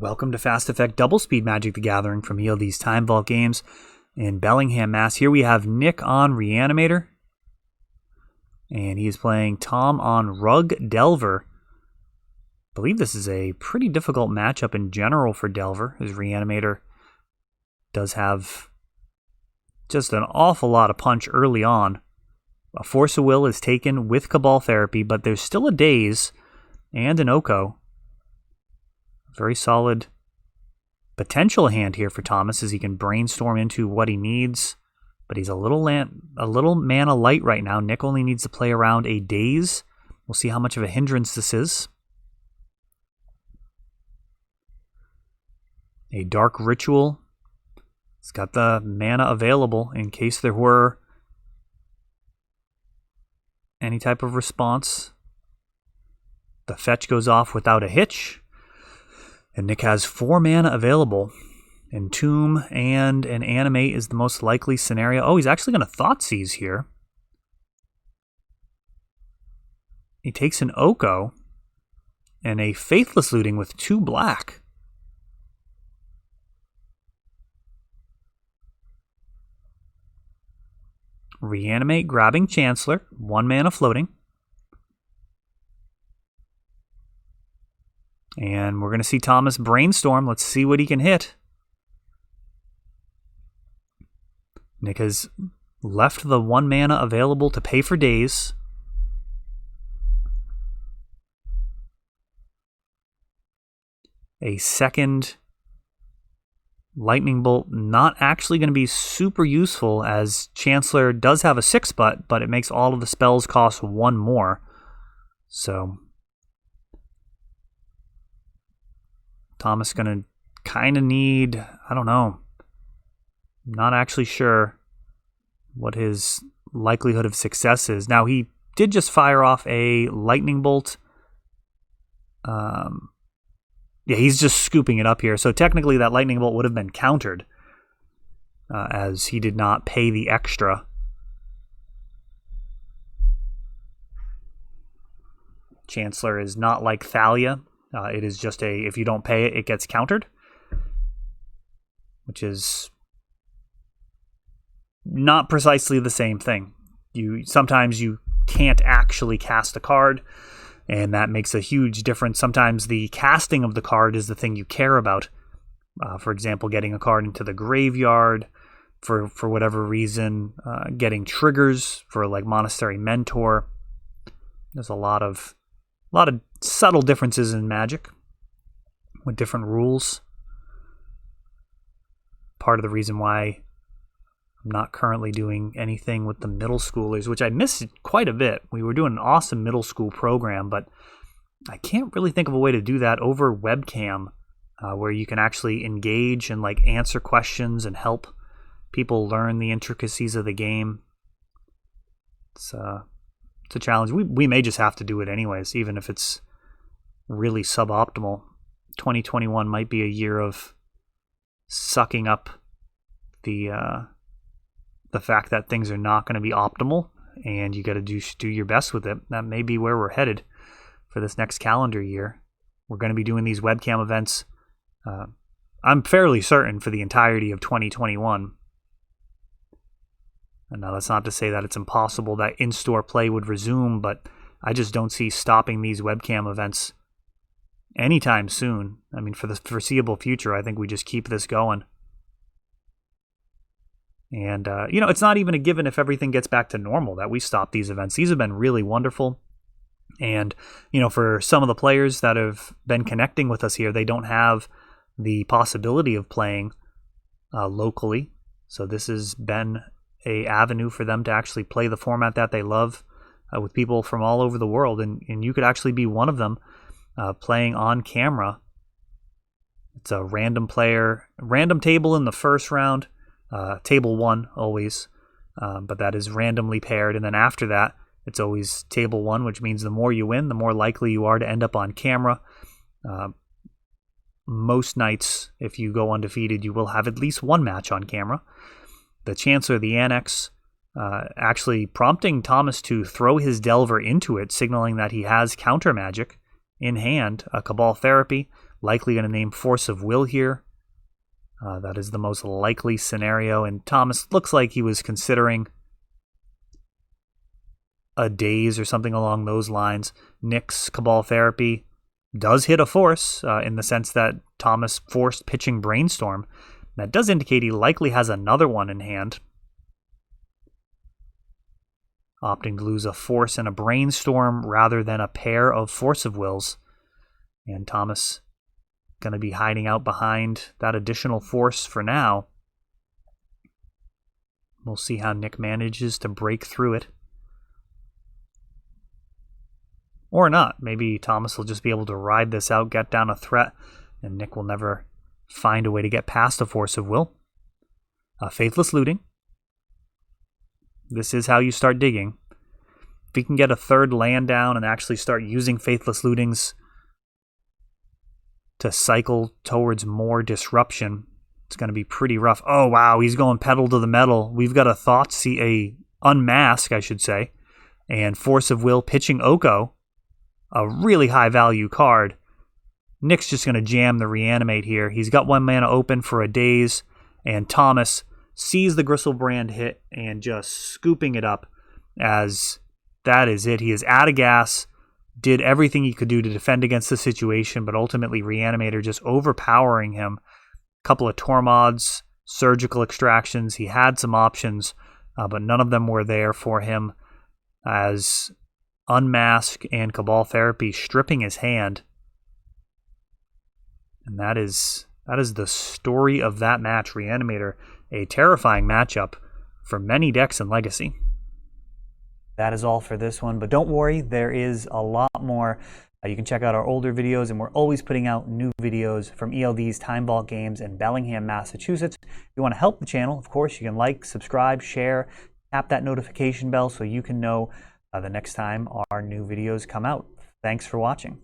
Welcome to Fast Effect Double Speed Magic the Gathering from ELD's Time Vault Games in Bellingham, Mass. Here we have Nick on Reanimator, and he is playing Tom on Rug Delver. I believe this is a pretty difficult matchup in general for Delver, as Reanimator does have just an awful lot of punch early on. A Force of Will is taken with Cabal Therapy, but there's still a Daze and an Oko. Very solid potential hand here for Thomas as he can brainstorm into what he needs, but he's a little mana light right now. Nick only needs to play around a Daze. We'll see how much of a hindrance this is. A Dark Ritual. He's got the mana available in case there were any type of response. The fetch goes off without a hitch. And Nick has 4 mana available. Entomb and an Animate is the most likely scenario. Oh, he's actually going to Thoughtseize here. He takes an Oko and a Faithless Looting with 2 black. Reanimate, grabbing Chancellor. 1 mana floating. And we're going to see Thomas brainstorm. Let's see what he can hit. Nick has left the 1 mana available to pay for Daze. A second Lightning Bolt, not actually going to be super useful as Chancellor does have a 6 but it makes all of the spells cost 1 more. So Thomas going to kind of need, I don't know, not actually sure what his likelihood of success is. Now, he did just fire off a Lightning Bolt. Yeah, he's just scooping it up here. So technically that Lightning Bolt would have been countered as he did not pay the extra. Chancellor is not like Thalia. It is just if you don't pay it, it gets countered, which is not precisely the same thing. Sometimes you can't actually cast a card, and that makes a huge difference. Sometimes the casting of the card is the thing you care about. For example, getting a card into the graveyard for whatever reason, getting triggers for like Monastery Mentor. There's a lot of subtle differences in Magic with different rules. Part of the reason why I'm not currently doing anything with the middle schoolers, which I miss quite a bit. We were doing an awesome middle school program, but I can't really think of a way to do that over webcam where you can actually engage and like answer questions and help people learn the intricacies of the game. It's a challenge. We may just have to do it anyways, even if it's really suboptimal. 2021 might be a year of sucking up the fact that things are not going to be optimal, and you got to do your best with it. That may be where we're headed for this next calendar year. We're going to be doing these webcam events. I'm fairly certain for the entirety of 2021. And now that's not to say that it's impossible that in-store play would resume, but I just don't see stopping these webcam events anytime soon. I mean, for the foreseeable future, I think we just keep this going. And, it's not even a given if everything gets back to normal that we stop these events. These have been really wonderful. And, for some of the players that have been connecting with us here, they don't have the possibility of playing locally. So this has been a avenue for them to actually play the format that they love with people from all over the world. And you could actually be one of them playing on camera. It's a random table in the first round. Table 1 always, but that is randomly paired. And then after that, it's always table 1, which means the more you win, the more likely you are to end up on camera. Most nights, if you go undefeated, you will have at least 1 match on camera. The Chancellor, the Annex, actually prompting Thomas to throw his Delver into it, signaling that he has counter magic in hand, a Cabal Therapy, likely going to name Force of Will here. That is the most likely scenario, and Thomas looks like he was considering a daze or something along those lines. Nick's Cabal Therapy does hit a force in the sense that Thomas forced pitching Brainstorm. That does indicate he likely has another one in hand. Opting to lose a force and a Brainstorm rather than a pair of Force of Wills. And Thomas going to be hiding out behind that additional force for now. We'll see how Nick manages to break through it. Or not. Maybe Thomas will just be able to ride this out, get down a threat, and Nick will never find a way to get past a Force of Will. Faithless Looting. This is how you start digging. If you can get a third land down and actually start using Faithless Lootings to cycle towards more disruption, it's going to be pretty rough. Oh, wow, he's going pedal to the metal. We've got a Thoughtseize, Unmask, I should say, and Force of Will pitching Oko, a really high value card. Nick's just going to jam the Reanimate here. He's got 1 mana open for a daze, and Thomas sees the Gristlebrand hit and just scooping it up as that is it. He is out of gas, did everything he could do to defend against the situation, but ultimately Reanimator just overpowering him. A couple of Tormods, surgical extractions. He had some options, but none of them were there for him as Unmask and Cabal Therapy stripping his hand. And that is the story of that match. Reanimator, a terrifying matchup for many decks in Legacy. That is all for this one, but don't worry, there is a lot more. You can check out our older videos, and we're always putting out new videos from ELD's Time Vault Games in Bellingham, Massachusetts. If you want to help the channel, of course, you can like, subscribe, share, tap that notification bell so you can know the next time our new videos come out. Thanks for watching.